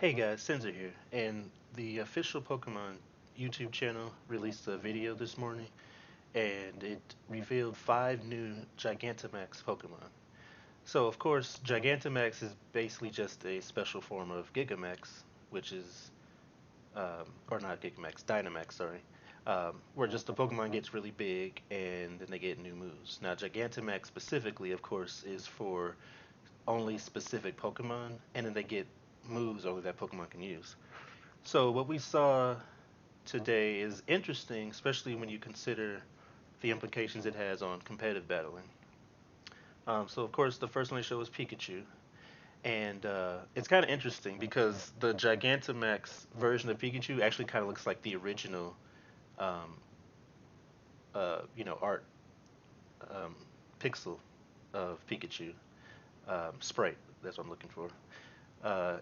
Hey guys, Sensor here, and the official Pokemon YouTube channel released a video this morning, and it revealed five new Gigantamax Pokemon. So, of course, Gigantamax is basically just a special form of Gigamax, which is, or not Gigamax, Dynamax, sorry, where just the Pokemon gets really big and then they get new moves. Now, Gigantamax specifically, of course, is for only specific Pokemon, and then they get moves only that Pokemon can use. So what we saw today is interesting, especially when you consider the implications it has on competitive battling. So of course, the first one they showed was Pikachu, and it's kind of interesting because the Gigantamax version of Pikachu actually kind of looks like the original, um, art um, pixel of Pikachu sprite. That's what I'm looking for.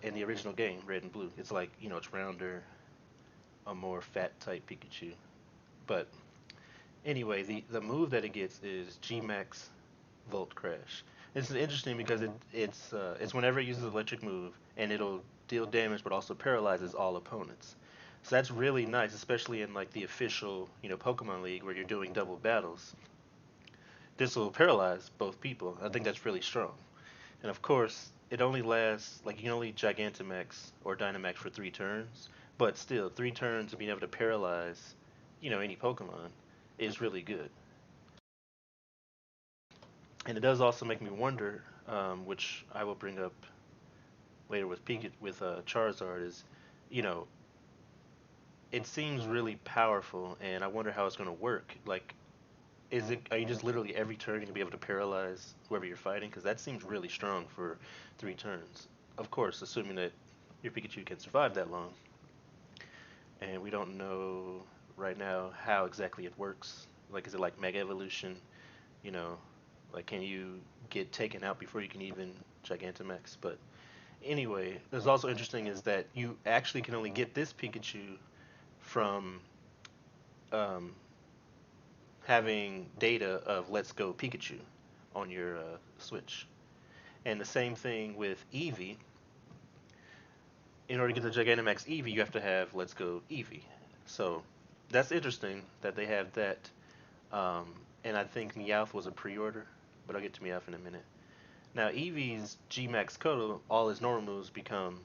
In the original game, Red and Blue, it's like it's rounder, a more fat type Pikachu. But anyway, the move that it gets is G-Max Volt Crash. This is interesting because it's whenever it uses an electric move and it'll deal damage but also paralyzes all opponents. So that's really nice, especially in like the official Pokemon League where you're doing double battles. This will paralyze both people. I think that's really strong. And of course, it only lasts like you can only Gigantamax or Dynamax for 3 turns, but still 3 turns of being able to paralyze any Pokemon is really good. And it does also make me wonder, which I will bring up later with Charizard, is you know it seems really powerful, and I wonder how it's going to work. Like, are you just literally every turn going to be able to paralyze whoever you're fighting? Because that seems really strong for 3 turns. Of course, assuming that your Pikachu can survive that long, and we don't know right now how exactly it works. Like, is it like Mega Evolution? You know, like can you get taken out before you can even Gigantamax? But anyway, what's also interesting is that you actually can only get this Pikachu from um, having data of Let's Go Pikachu on your Switch. And the same thing with Eevee. In order to get the Gigantamax Eevee, you have to have Let's Go Eevee. So that's interesting that they have that. And I think Meowth was a pre-order, but I'll get to Meowth in a minute. Now Eevee's G-Max Kodo, all his normal moves become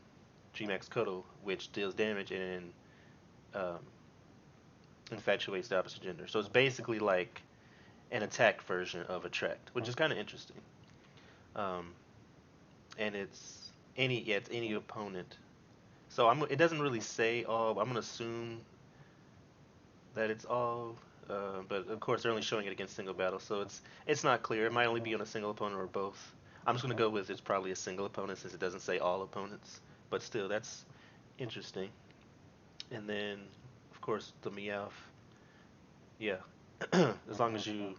G-Max Kodo, which deals damage and um, infatuates the opposite gender. So it's basically like an attack version of Attract, which is kind of interesting. Um, and it's any opponent. So it doesn't really say all. I'm gonna assume that it's all. But of course they're only showing it against single battles, so it's not clear. It might only be on a single opponent or both. I'm just gonna go with it's probably a single opponent since it doesn't say all opponents. But still, that's interesting. And then, of course, the Meowth. Yeah, as long as you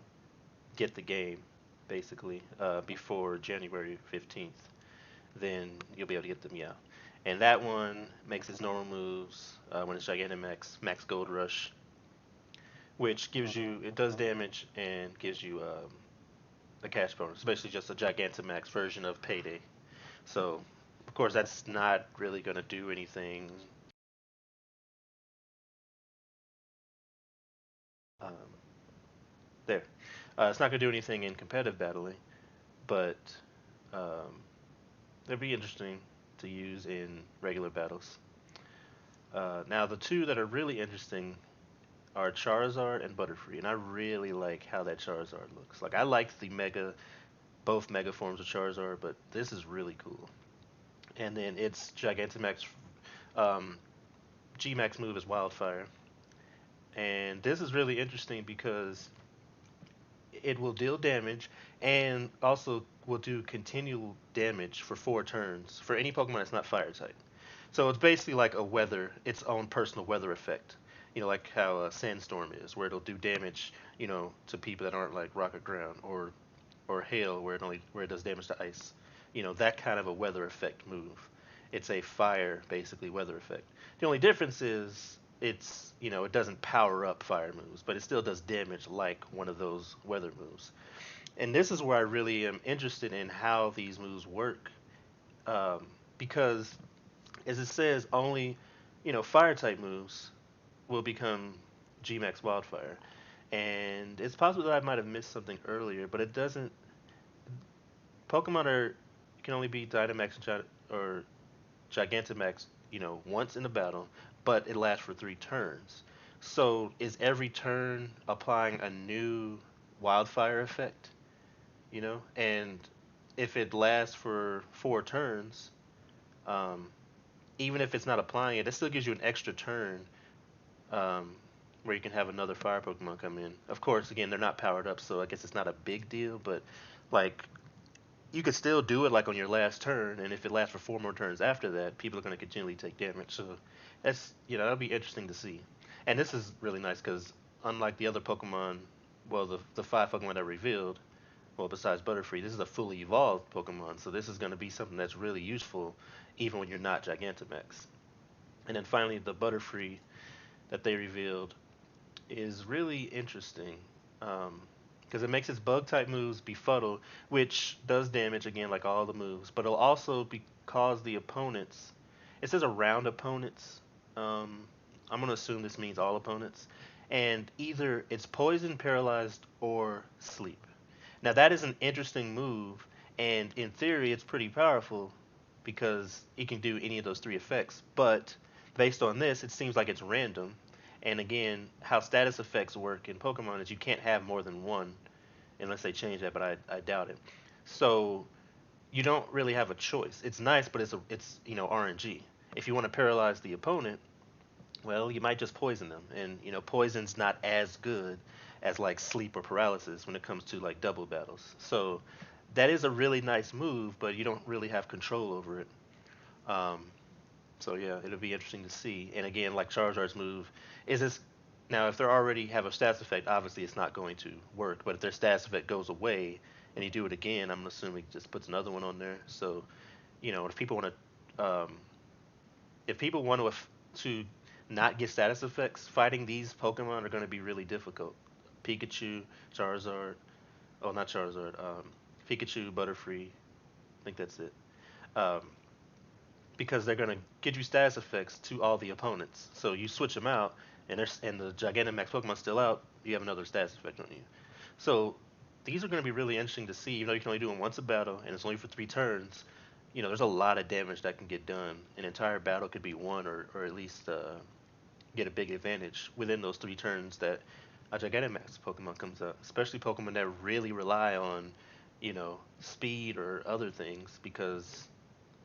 get the game, basically, before January 15th, then you'll be able to get the Meow. And that one makes its normal moves when it's Gigantamax, Max Gold Rush, which it does damage and gives you a cash bonus, basically just a Gigantamax version of Payday. So, of course, that's not really going to do anything. Um, there. It's not going to do anything in competitive battling, but um, it'd be interesting to use in regular battles. Now, the two that are really interesting are Charizard and Butterfree, and I really like how that Charizard looks. Like I like both Mega forms of Charizard, but this is really cool. And then its Gigantamax um, G-Max move is Wildfire, and this is really interesting because it will deal damage and also will do continual damage for 4 turns for any Pokemon that's not Fire type. So it's basically like its own personal weather effect. Like how a sandstorm is, where it'll do damage, to people that aren't like rock or ground, or hail, where it does damage to ice. That kind of a weather effect move. It's a fire, basically weather effect. The only difference is it doesn't power up fire moves, but it still does damage like one of those weather moves. And this is where I really am interested in how these moves work, um, because is it says only, fire type moves will become Gmax Wildfire. And it's possible that I might have missed something earlier, but it doesn't. Pokemon are can only be Dynamax or Gigantamax, once in the battle, but it lasts for 3 turns. So is every turn applying a new Wildfire effect? And if it lasts for 4 turns, um, even if it's not applying it, it still gives you an extra turn, um, where you can have another fire Pokemon come in. Of course, again, they're not powered up, so I guess it's not a big deal, but like you could still do it like on your last turn, and if it lasts for 4 more turns after that, people are going to continually take damage. So that'll be interesting to see. And this is really nice because unlike the other Pokemon, well, the 5 Pokemon that are revealed, well, besides Butterfree, this is a fully evolved Pokemon, so this is going to be something that's really useful even when you're not Gigantamax. And then finally, the Butterfree that they revealed is really interesting, because it makes its bug type moves befuddle, which does damage again like all the moves, but it'll also cause the opponents. It says around opponents. Um, I'm gonna assume this means all opponents, and either it's poison, paralyzed, or sleep. Now that is an interesting move, and in theory it's pretty powerful because it can do any of those 3 effects. But based on this, it seems like it's random. And again, how status effects work in Pokemon is you can't have more than one unless they change that, but I doubt it. So you don't really have a choice. It's nice, but it's RNG. If you want to paralyze the opponent, well, you might just poison them, and poison's not as good as like sleep or paralysis when it comes to like double battles. So that is a really nice move, but you don't really have control over it. Um, so yeah, it'll be interesting to see. And again, like Charizard's move, is this now if they already have a stats effect, obviously it's not going to work. But if their stats effect goes away and you do it again, I'm assuming it just puts another one on there. So if people want to, to not get status effects, fighting these Pokemon are going to be really difficult. Pikachu, Charizard, oh not Charizard, Pikachu, Butterfree, I think that's it. Um, because they're going to give you status effects to all the opponents. So you switch them out, and the Gigantamax Pokemon's still out, you have another status effect on you. So these are going to be really interesting to see. Even though you can only do them once a battle, and it's only for 3 turns, there's a lot of damage that can get done. An entire battle could be won, or at least get a big advantage within those 3 turns that a Gigantamax Pokemon comes out. Especially Pokemon that really rely on, speed or other things, because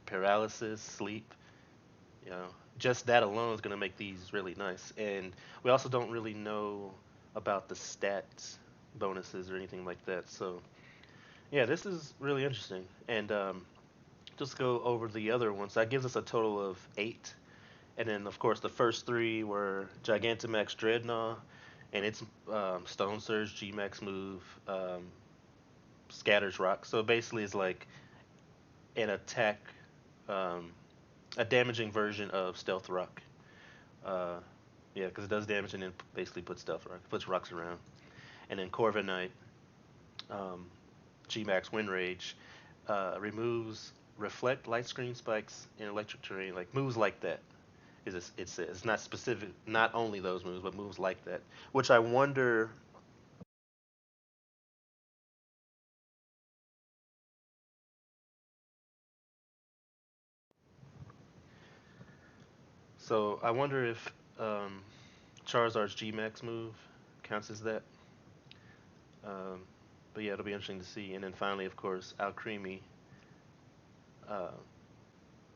paralysis, sleep, you know, just that alone is going to make these really nice. And we also don't really know about the stats bonuses or anything like that. So yeah, this is really interesting. And just go over the other ones. That gives us a total of 8. And then of course the first 3 were Gigantamax Dreadnought and its Stone Surge G-Max move, scatters rock. So basically it's like an attack, um, a damaging version of Stealth Rock. Uh, yeah, because it does damage and then basically puts Stealth Rock, puts rocks around. And then Corviknight, um, G-Max Wind Rage, removes Reflect, Light Screen Spikes, and Electric Terrain, like moves like that. It says it's not specific, not only those moves, but moves like that. Which I wonder. So I wonder if Charizard's G-Max move counts as that. Um, but yeah, it'll be interesting to see. And then finally, of course, Alcremie, uh,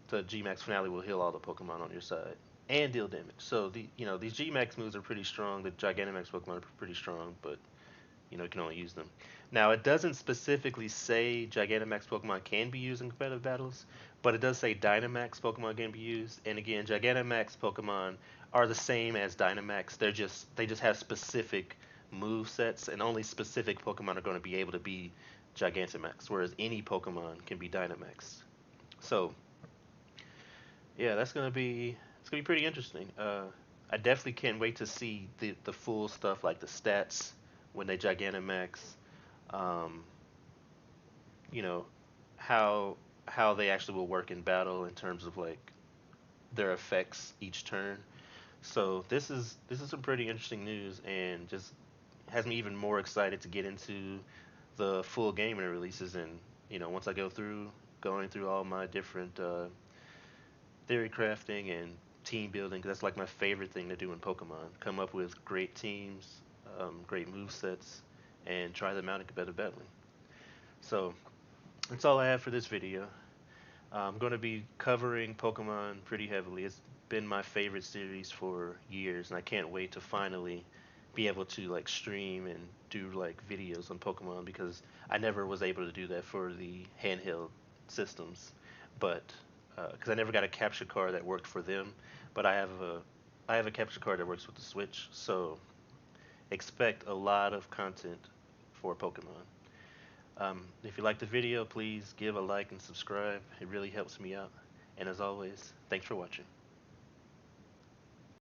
the G-Max finale will heal all the Pokemon on your side and deal damage. So these G-Max moves are pretty strong. The Gigantamax Pokemon are pretty strong, but you can only use them. Now it doesn't specifically say Gigantamax Pokemon can be used in competitive battles, but it does say Dynamax Pokemon can be used. And again, Gigantamax Pokemon are the same as Dynamax. They just have specific move sets, and only specific Pokemon are going to be able to be Gigantamax, whereas any Pokemon can be Dynamax. So yeah, it's gonna be pretty interesting. I definitely can't wait to see the full stuff like the stats when they Gigantamax, um, you know, how how they actually will work in battle in terms of like their effects each turn. So this is some pretty interesting news, and just has me even more excited to get into the full game when it releases. And once I going through all my different theory crafting and team building, 'cause that's like my favorite thing to do in Pokemon. Come up with great teams, great move sets, and try them out and get better battling. So that's all I have for this video. I'm going to be covering Pokemon pretty heavily. It's been my favorite series for years, and I can't wait to finally be able to like stream and do like videos on Pokemon, because I never was able to do that for the handheld systems. But because I never got a capture card that worked for them, but I have a capture card that works with the Switch, so expect a lot of content for Pokemon. If you like the video, please give a like and subscribe. It really helps me out. And as always, thanks for watching.